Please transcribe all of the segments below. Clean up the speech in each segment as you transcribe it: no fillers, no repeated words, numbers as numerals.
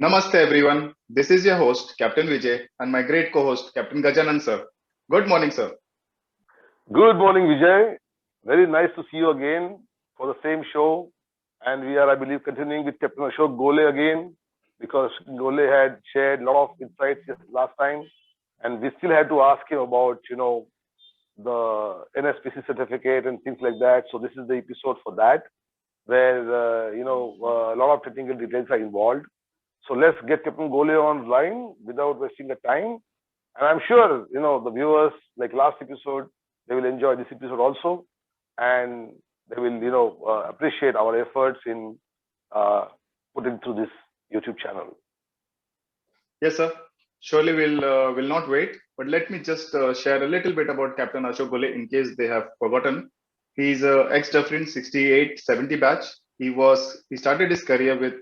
Namaste everyone. This is your host, Captain Vijay, and my great co-host, Captain Gajanan sir. Good morning, sir. Good morning, Vijay. Very nice to see you again for the same show. And we are, I believe, continuing with Captain Ashok Gole again because Gole had shared a lot of insights just last time. And we still had to ask him about, the NSPC certificate and things like that. So this is the episode for that, where, a lot of technical details are involved. So let's get Captain Gole on line without wasting the time. And I'm sure, the viewers, like last episode, they will enjoy this episode also. And they will, appreciate our efforts in putting through this YouTube channel. Yes, sir. Surely will not wait. But let me just share a little bit about Captain Ashok Gole in case they have forgotten. He's a ex-Dufferin 68-70 batch. He started his career with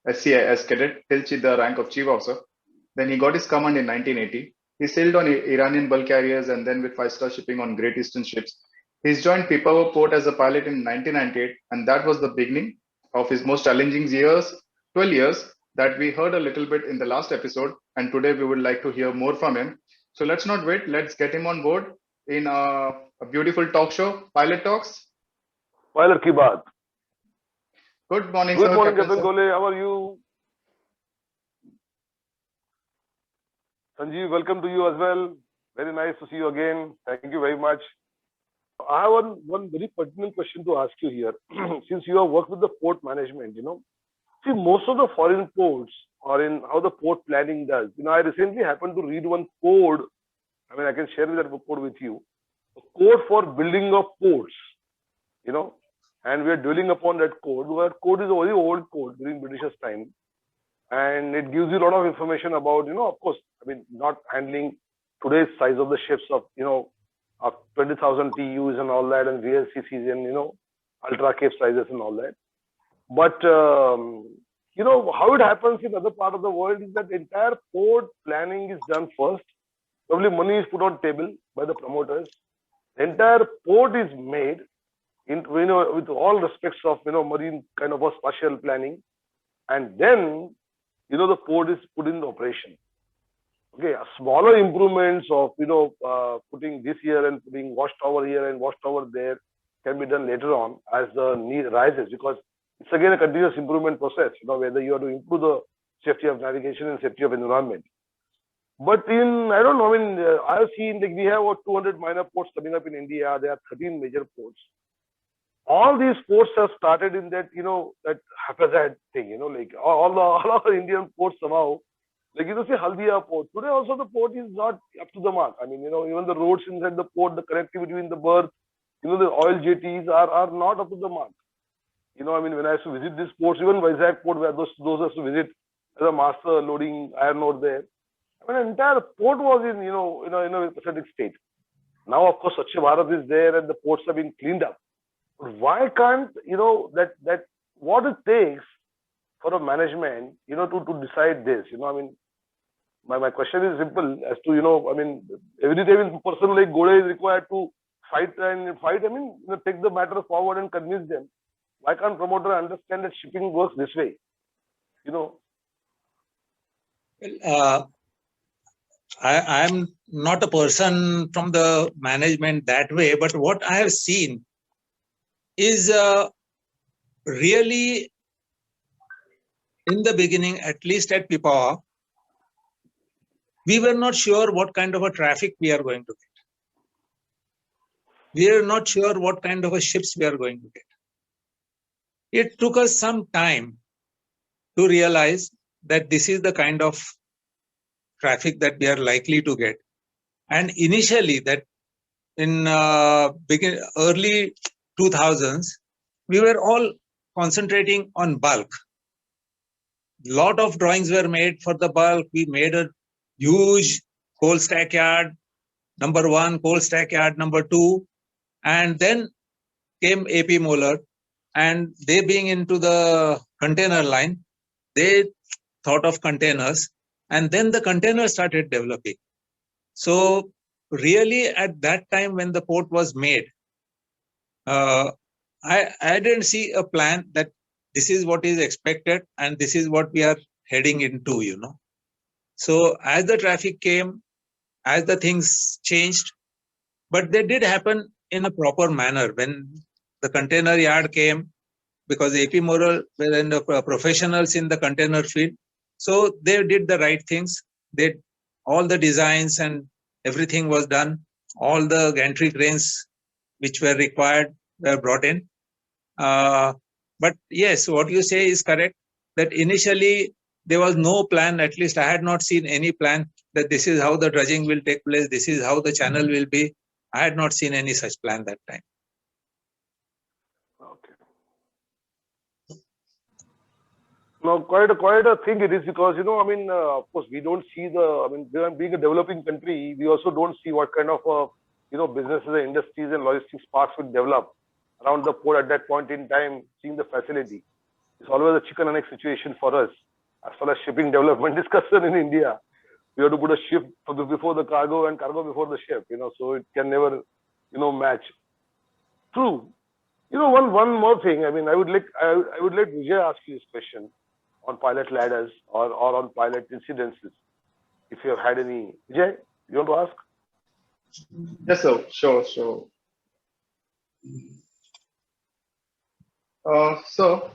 SCI as cadet till the rank of chief officer. Then he got his command in 1980. He sailed on Iranian bulk carriers and then with five-star shipping on Great Eastern ships. He's joined Pipavav port as a pilot in 1998, and that was the beginning of his most challenging years, 12 years, that we heard a little bit in the last episode. And today we would like to hear more from him. So let's not wait. Let's get him on board in a beautiful talk show, Pilot Talks. Pilot ki baat. Good morning, Good sir. morning, Captain Gole. How are you? Sanjeev, welcome to you as well. Very nice to see you again. Thank you very much. I have one very pertinent question to ask you here. Since you have worked with the port management, see, most of the foreign ports are in how the port planning does. I recently happened to read one code. I mean, I can share that code with you. A code for building of ports, and we are dwelling upon that code. That code is a very old code during Britishers' time. And it gives you a lot of information about, of course, I mean, not handling today's size of the ships of, 20,000 TEUs and all that, and VLCCs and, ultra cape sizes and all that. But, how it happens in other part of the world is that entire port planning is done first. Probably money is put on table by the promoters. The entire port is made in, with all respects of, marine kind of a spatial planning. And then, the port is put in operation. Okay, smaller improvements of, putting this here and putting watchtower here and watchtower there can be done later on as the need rises, because it's again a continuous improvement process, whether you have to improve the safety of navigation and safety of environment. But I don't know, I've seen, like, we have about 200 minor ports coming up in India. There are 13 major ports. All these ports have started in that, that haphazard thing, like all our Indian ports somehow, like, say Haldia port. Today also the port is not up to the mark. I mean, even the roads inside the port, the connectivity between the berth, the oil jetties are not up to the mark. When I used to visit these ports, even Vizag port, where those used to visit as a master loading iron ore there. I mean, the entire port was in, in a pathetic state. Now, of course, Swachh Bharat is there and the ports have been cleaned up. But why can't, that what it takes for a management, to decide this, my question is simple as to, every day a person like Gole is required to fight, take the matter forward and convince them. Why can't promoter understand that shipping works this way? I'm not a person from the management that way, but what I have seen is really in the beginning, at least at Pipavav, we were not sure what kind of a traffic we are going to get. We are not sure what kind of a ships we are going to get. It took us some time to realize that this is the kind of traffic that we are likely to get. And initially, that in early 2000s, we were all concentrating on bulk. Lot of drawings were made for the bulk. We made a huge coal stack yard, number 1, coal stack yard number 2, and then came AP Moeller, and they being into the container line, they thought of containers, and then the containers started developing. So really at that time when the port was made, I didn't see a plan that this is what is expected and this is what we are heading into, you know. So as the traffic came, as the things changed, but they did happen in a proper manner. When the container yard came, because AP Moral were in the professionals in the container field, so they did the right things. They all the designs and everything was done. All the gantry cranes which were required were brought in. But yes, what you say is correct, that initially there was no plan. At least I had not seen any plan that this is how the dredging will take place, this is how the channel will be. I had not seen any such plan that time. Okay. Now, quite a thing it is, because, you know, I mean, of course, we don't see being a developing country, we also don't see what kind of, you know, businesses and industries and logistics parks will develop around the port at that point in time, seeing the facility. It's always a chicken and egg situation for us. As far as shipping development is concerned in India, we have to put a ship before the cargo and cargo before the ship, you know, so it can never, you know, match. True. You know, one more thing. I mean, I would let Vijay ask you this question on pilot ladders or on pilot incidences, if you have had any. Vijay, you want to ask? Yes, sir. Sure. So,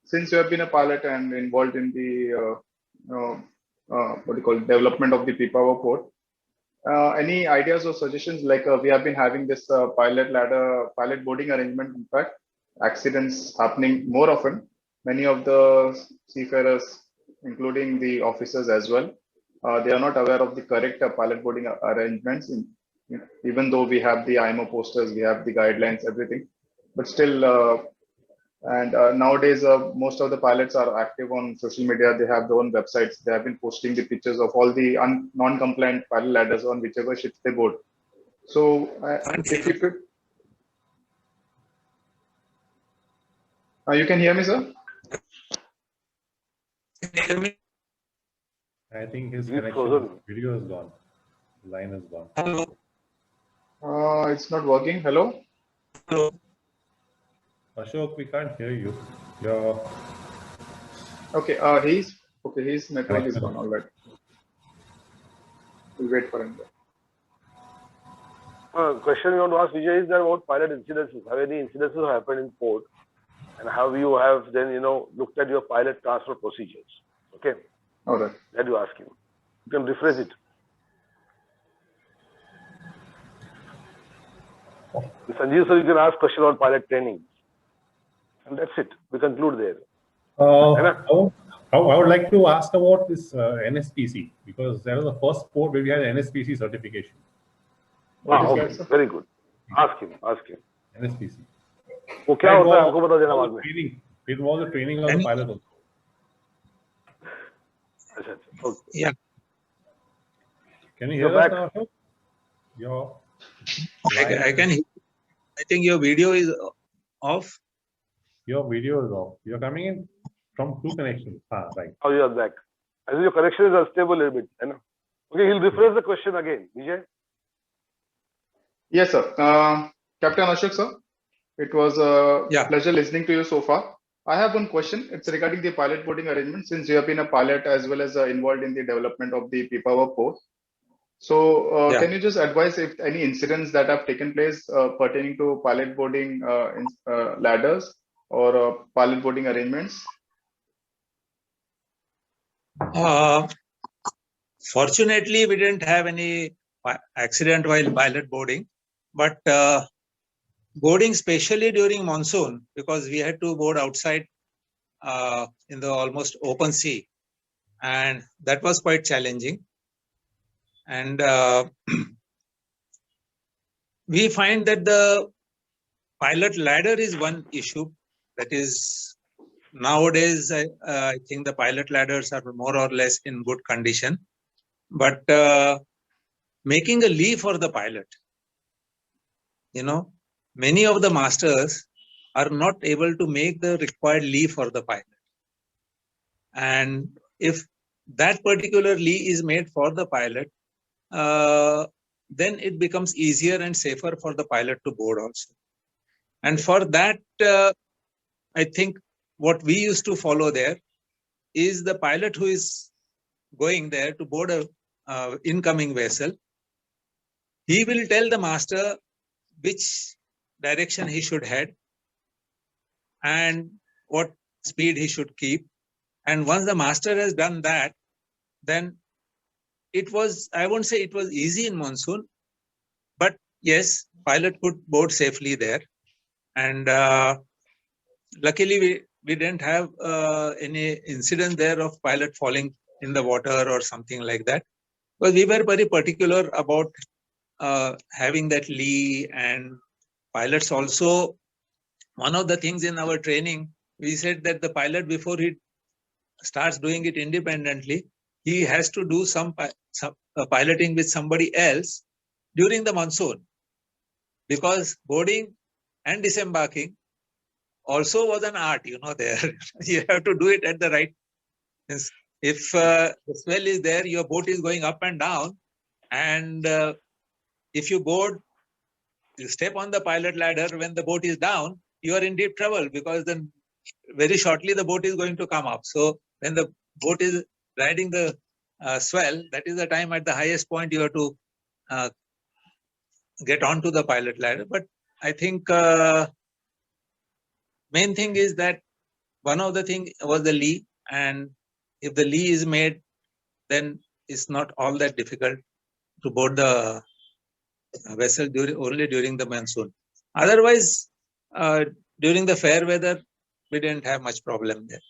since you have been a pilot and involved in the development of the Pipavav port, any ideas or suggestions? Like we have been having this pilot boarding arrangement. In fact, accidents happening more often. Many of the seafarers, including the officers as well, they are not aware of the correct pilot boarding arrangements. Even though we have the IMO posters, we have the guidelines, everything, but still. Nowadays, most of the pilots are active on social media. They have their own websites. They have been posting the pictures of all the non-compliant pilot ladders on whichever ships they board. So, if you could, you can hear me, sir? Can you hear me? I think his connection, video is gone. Line is gone. Hello. It's not working. Hello. Hello. Ashok, we can't hear you. Okay. His network is gone. All right. We'll wait for him. Question you want to ask Vijay is that about pilot incidences. Have any incidences happened in port, and how you have then, you know, looked at your pilot transfer procedures? Okay. All right. That you ask him. You can rephrase it. Sanjeev, sir, you can ask question on pilot training. And that's it. We conclude there. I would like to ask about this NSPC, because that was the first port where we had NSPC certification. Okay. Very good. Ask him. NSPC. Okay. It was a training of the pilot also. Okay. Yeah. Can you hear us now? I can hear. I think your video is off. Your video is off. You're coming in from two connections. Right. Oh, you are back. I think your connection is unstable a little bit. You know? Okay, he'll rephrase the question again. Vijay? Yes, sir. Captain Ashok, sir. It was a pleasure listening to you so far. I have one question. It's regarding the pilot boarding arrangement. Since you have been a pilot as well as involved in the development of the Pipavav port, so can you just advise if any incidents that have taken place pertaining to pilot boarding ladders or pilot boarding arrangements? Fortunately, we didn't have any accident while pilot boarding, but boarding especially during monsoon, because we had to board outside in the almost open sea, and that was quite challenging. And we find that the pilot ladder is one issue. That is, nowadays, I think the pilot ladders are more or less in good condition. But making a lee for the pilot, you know, many of the masters are not able to make the required lee for the pilot. And if that particular lee is made for the pilot, then it becomes easier and safer for the pilot to board also. And for that, I think what we used to follow there is the pilot who is going there to board a incoming vessel. He will tell the master which direction he should head and what speed he should keep. And once the master has done that, then it was, I won't say it was easy in monsoon, but yes, pilot could board safely there. And luckily, we didn't have any incident there of pilot falling in the water or something like that. Because we were very particular about having that lee, and pilots also, one of the things in our training, we said that the pilot, before he starts doing it independently, he has to do some piloting with somebody else during the monsoon, because boarding and disembarking also was an art, there. You have to do it at the right. If the swell is there, your boat is going up and down, and if you board, you step on the pilot ladder when the boat is down, you are in deep trouble, because then very shortly the boat is going to come up. So when the boat is riding the swell, that is the time at the highest point you have to get onto the pilot ladder. But I think main thing is that one of the thing was the lee, and if the lee is made, then it's not all that difficult to board the vessel only during the monsoon. Otherwise, during the fair weather, we didn't have much problem there.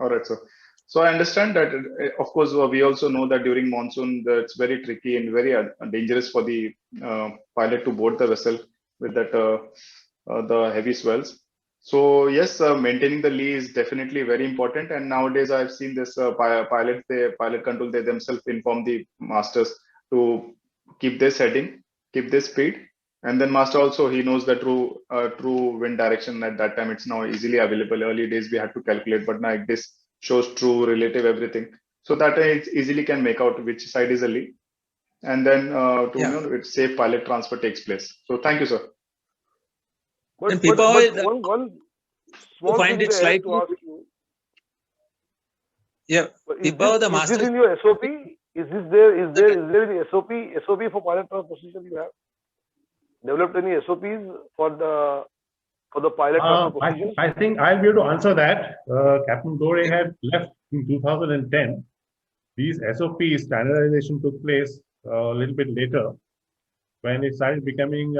All right, sir. So I understand that, of course, we also know that during monsoon, it's very tricky and very dangerous for the pilot to board the vessel with that the heavy swells. So yes, maintaining the lee is definitely very important. And nowadays, I've seen this pilot control, they themselves inform the masters to keep this heading, keep this speed. And then master also, he knows the true wind direction at that time. It's now easily available. Early days we had to calculate, but now this shows true, relative, everything. So that it easily can make out which side is a lee. And then safe pilot transfer takes place. So thank you, sir. But, people one small find thing it slightly. to ask you. Yeah, Is this in your SOP? Is there any SOP for pilot transfer procedure you have? Developed any SOPs for the pilot transfer procedure? I think I'll be able to answer that. Captain Gore had left in 2010. These SOPs, standardization took place a little bit later, when it started becoming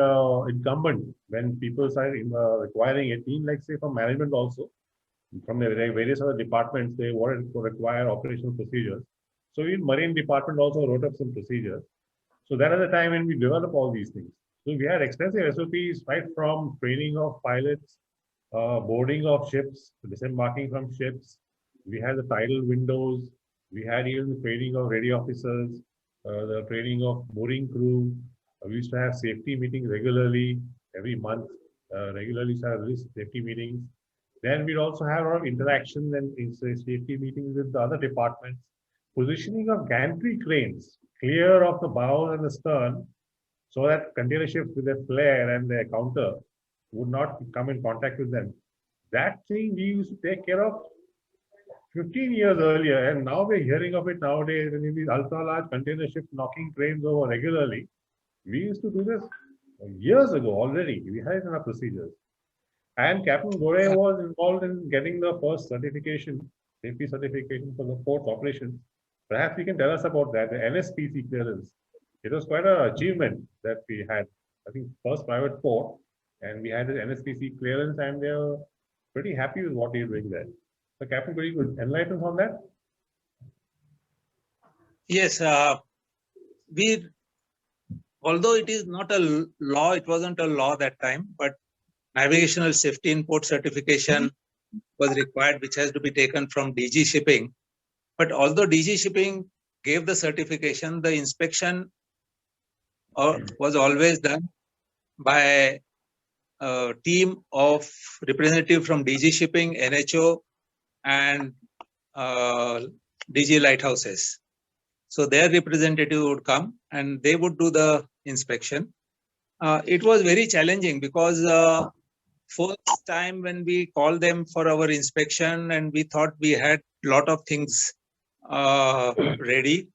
incumbent, when people started requiring it, like say from management also, from the various other departments, they wanted to require operational procedures. So in Marine Department also wrote up some procedures. So that is the time when we develop all these things. So we had extensive SOPs right from training of pilots, boarding of ships, disembarking from ships. We had the tidal windows. We had even the training of ready officers, the training of mooring crew. We used to have safety meetings regularly, every month, regularly have these safety meetings. Then we'd also have our interactions and safety meetings with the other departments. Positioning of gantry cranes clear of the bow and the stern, so that container ships with their flare and their counter would not come in contact with them. That thing we used to take care of 15 years earlier, and now we're hearing of it nowadays, and in these ultra-large container ships knocking trains over regularly. We used to do this years ago already. We had it in our procedures. And Captain Gore was involved in getting the first certification, safety certification for the port's operations. Perhaps you can tell us about that, the NSPC clearance. It was quite an achievement that we had. I think first private port, and we had the NSPC clearance, and they were pretty happy with what we were doing there. So Captain Gore, could enlighten us on that? Yes, although it is not a law, it wasn't a law that time, but navigational safety in port certification was required, which has to be taken from DG Shipping. But although DG Shipping gave the certification, the inspection was always done by a team of representatives from DG Shipping, NHO, and DG Lighthouses. So their representative would come and they would do the inspection. It was very challenging because first time when we called them for our inspection, and we thought we had a lot of things ready.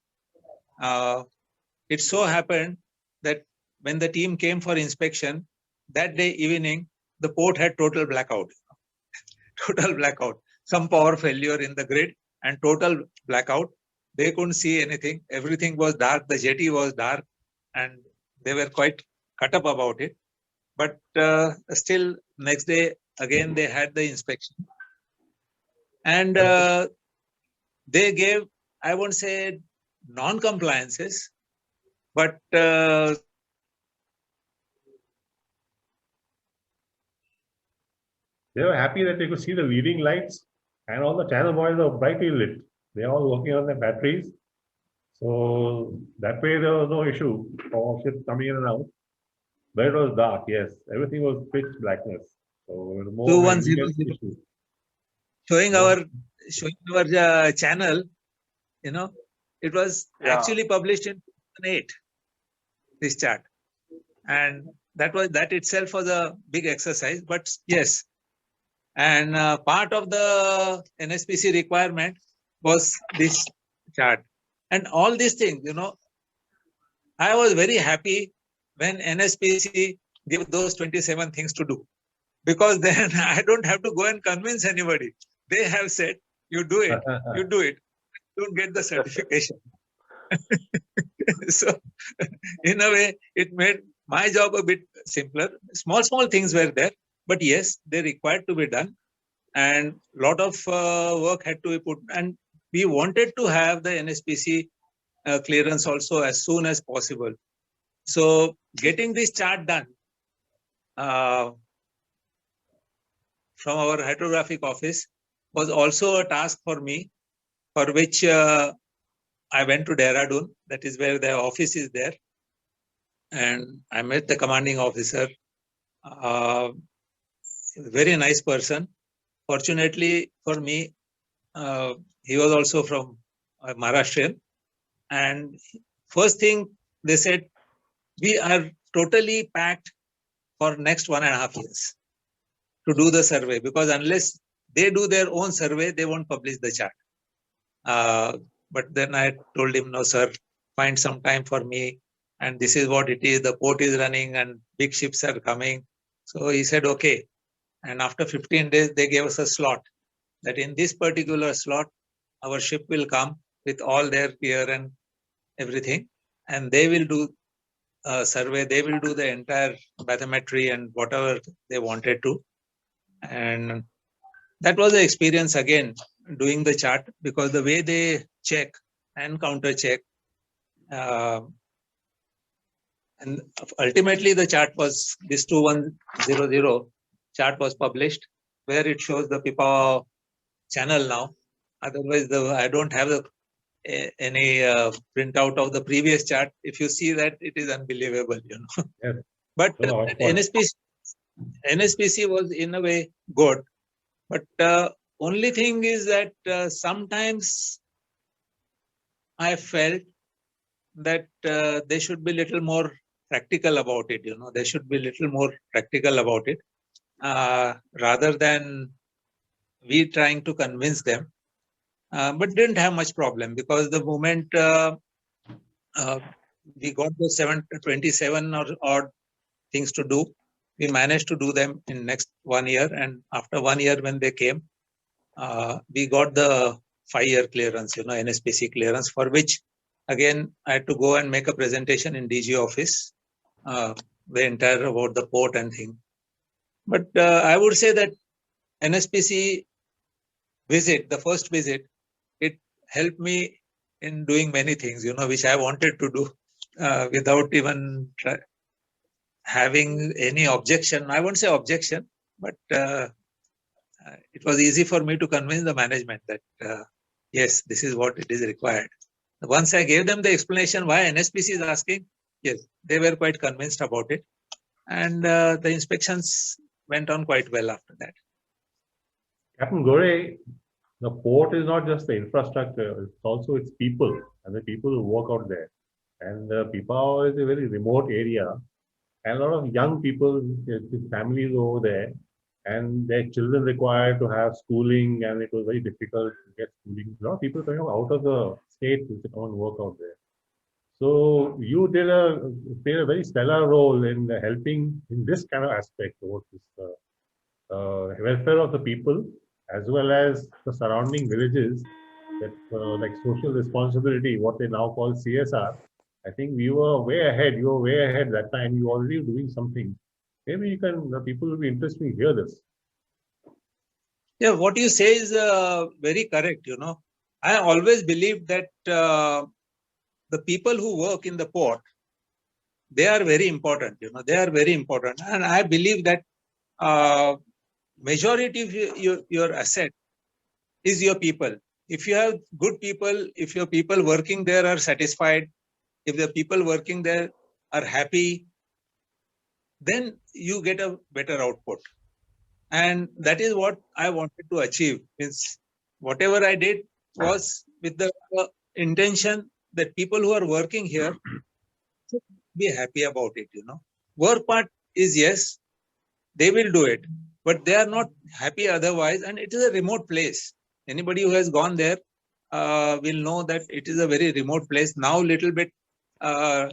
It so happened that when the team came for inspection, that day evening, the port had total blackout. Total blackout. Some power failure in the grid and total blackout. They couldn't see anything. Everything was dark. The jetty was dark, and they were quite cut up about it. But still, next day, again, they had the inspection. And they gave, I won't say non-compliances, but they were happy that they could see the leading lights, and all the channel boys were brightly lit. They're all working on their batteries. So that way there was no issue for ships coming in and out. But it was dark, yes. Everything was pitch blackness. So it was more 2100 issue. showing Yeah. our channel, you know, it was actually published in 2008, this chart. And that itself was a big exercise, but yes. And part of the NSPC requirement was this chart. And all these things, you know, I was very happy when NSPC gave those 27 things to do, because then I don't have to go and convince anybody. They have said, you do it, you do it, don't get the certification. So in a way, it made my job a bit simpler. Small things were there, but yes, they required to be done. And a lot of work had to be put. And we wanted to have the NSPC clearance also as soon as possible. So getting this chart done from our hydrographic office was also a task for me, for which I went to Dehradun. That is where the office is there. And I met the commanding officer, very nice person. Fortunately for me, he was also from Maharashtrian. And first thing they said, we are totally packed for next 1.5 years to do the survey, because unless they do their own survey, they won't publish the chart. But then I told him, no, sir, find some time for me. And this is what it is. The port is running and big ships are coming. So he said, okay. And after 15 days, they gave us a slot that in this particular slot, our ship will come with all their gear and everything. And they will do a survey. They will do the entire bathymetry and whatever they wanted to. And that was the experience again, doing the chart, because the way they check and counter check. And ultimately the chart was, this 2100 chart was published, where it shows the Pipavav channel now. Otherwise, I don't have any printout of the previous chart. If you see that, it is unbelievable, you know. Yes. But No, NSPC was in a way good. But only thing is that sometimes I felt that they should be little more practical about it, you know. They should be little more practical about it, rather than we trying to convince them. But didn't have much problem, because the moment we got the 27 or odd things to do, we managed to do them in next 1 year. And after 1 year, when they came, we got the 5-year clearance, you know, NSPC clearance, for which again I had to go and make a presentation in DG office, the entire about the port and thing. But I would say that NSPC visit, the first visit, it helped me in doing many things, you know, which I wanted to do without even having any objection. I won't say objection, but it was easy for me to convince the management that, yes, this is what it is required. Once I gave them the explanation why NSPC is asking, yes, they were quite convinced about it. And the inspections went on quite well after that. Captain Gore, the port is not just the infrastructure, it's also its people and the people who work out there. And Pipavav is a very remote area, and a lot of young people with families over there. and their children required to have schooling, and it was very difficult to get schooling. A lot of people coming out of the state to come and work out there. So you played a very stellar role in helping in this kind of aspect towards this welfare of the people, as well as the surrounding villages, that like social responsibility, what they now call CSR. I think we were way ahead. You were way ahead that time. You were already doing something. Maybe you can. People will be interested to hear this. Yeah, what you say is very correct. I always believe that the people who work in the port, they are very important. They are very important, and I believe that majority of your asset is your people. If you have good people, if your people working there are satisfied, if the people working there are happy, then you get a better output. And that is what I wanted to achieve. Means whatever I did was with the intention that people who are working here should be happy about it. Work part is yes, they will do it, but they are not happy otherwise. And it is a remote place. Anybody who has gone there will know that it is a very remote place. Now, little bit,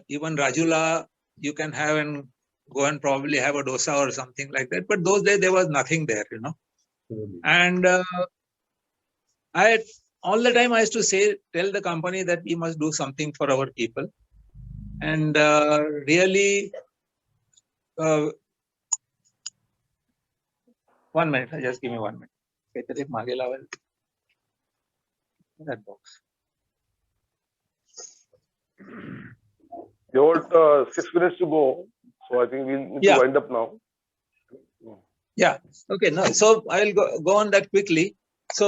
even Rajula, you can have and go and probably have a dosa or something like that. But those days there was nothing there, And I all the time I used to tell the company that we must do something for our people, and really. 1 minute, just give me 1 minute. That box. You want 6 minutes to go, so I think we need to wind up now. Yeah. Okay. No. So I'll go on that quickly. So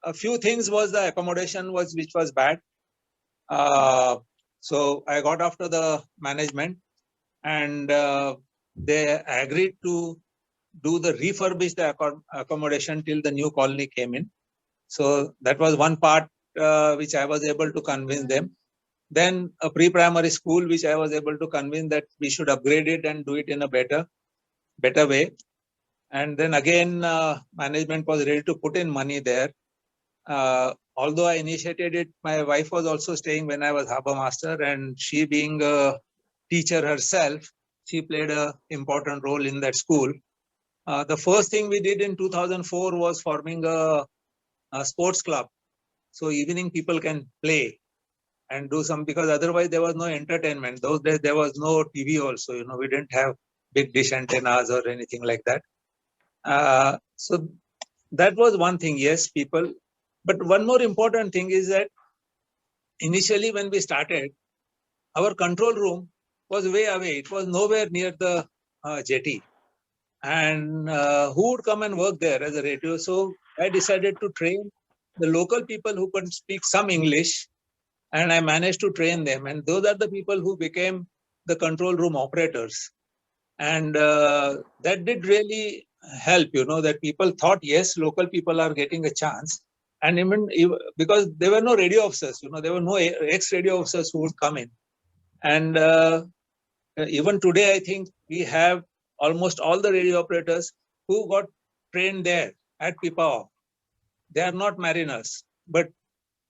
a few things was the accommodation which was bad. So I got after the management, and they agreed to do the refurbish the accommodation till the new colony came in. So that was one part which I was able to convince them. Then a pre-primary school which I was able to convince that we should upgrade it and do it in a better way. And then again, management was ready to put in money there. Although I initiated it, my wife was also staying when I was harbour master, and she being a teacher herself, she played an important role in that school. The first thing we did in 2004 was forming a sports club. So evening people can play and do some, because otherwise there was no entertainment. Those days there was no TV also, we didn't have big dish antennas or anything like that. So that was one thing, yes, people. But one more important thing is that initially when we started, our control room was way away. It was nowhere near the jetty. And who would come and work there as a radio? So I decided to train the local people who could speak some English, and I managed to train them. And those are the people who became the control room operators. And that did really help, that people thought, yes, local people are getting a chance. And even because there were no radio officers, there were no ex-radio officers who would come in. And even today, I think we have almost all the radio operators who got trained there at Pipavav. They are not mariners,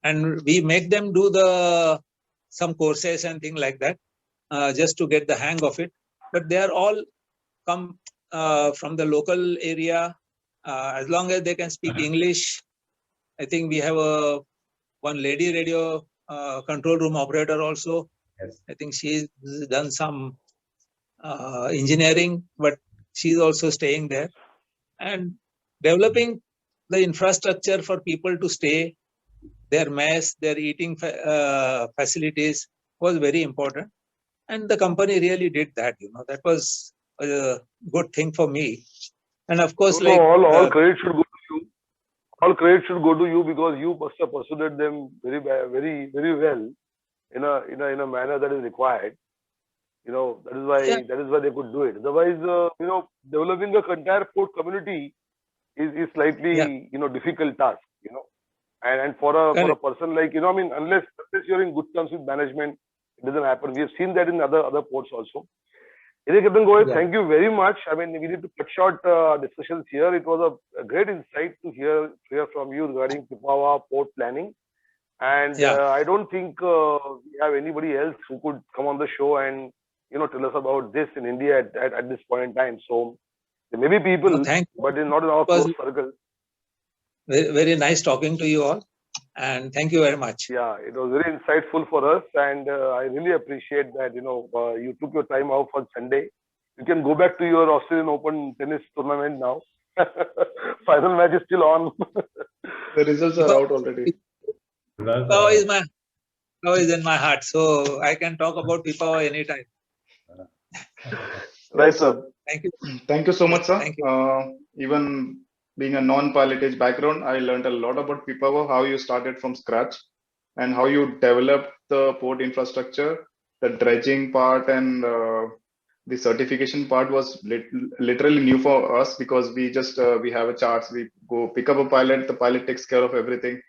and we make them do some courses and things like that, just to get the hang of it. But they are all come from the local area. As long as they can speak English, I think we have one lady radio control room operator also. Yes. I think she's done some engineering, but she's also staying there. And developing the infrastructure for people to stay, their mess, their eating facilities was very important. And the company really did that, that was a good thing for me. And of course, all credit should go to you. All credit should go to you, because you must have persuaded them very, very, very well in a manner that is required. That is why they could do it. Otherwise, developing a entire port community is slightly difficult task. And for a person like unless you're in good terms with management, it doesn't happen. We have seen that in other ports also. Captain Goel, Yeah. thank you very much. I mean, we need to cut short discussions here. It was a great insight to hear from you regarding Pipavav port planning. And Yeah. I don't think we have anybody else who could come on the show and tell us about this in India at this point in time. So there may be people, No, thank you. but not in our It was close circle. very, very nice talking to you all. And thank you very much. Yeah, it was very insightful for us, and I really appreciate that you took your time out for Sunday. You can go back to your Australian Open tennis tournament now. Final match is still on. The results are out already. Pipavav is in my heart, so I can talk about Pipavav anytime. Right, sir. Thank you. Thank you so much, sir. Thank you. Even being a non-pilotage background, I learned a lot about Pipavav, how you started from scratch and how you developed the port infrastructure, the dredging part, and the certification part was literally new for us, because we just we have a charts, we go pick up a pilot, the pilot takes care of everything.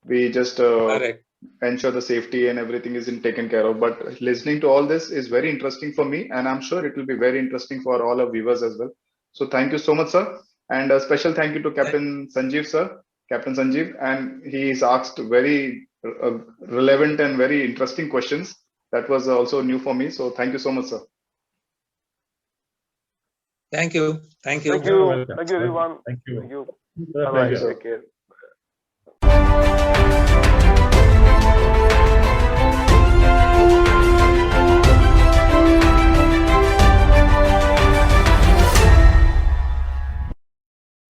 We just Correct. ensure the safety and everything is taken care of. But listening to all this is very interesting for me, and I'm sure it will be very interesting for all our viewers as well. So thank you so much, sir. And a special thank you to Captain Sanjeev, sir, Captain Sanjeev, and he's asked very relevant and very interesting questions. That was also new for me. So thank you so much, sir. Thank you. Thank you. Thank you. Thank you, everyone. Thank you. Thank you. Bye-bye. Bye-bye. Take care.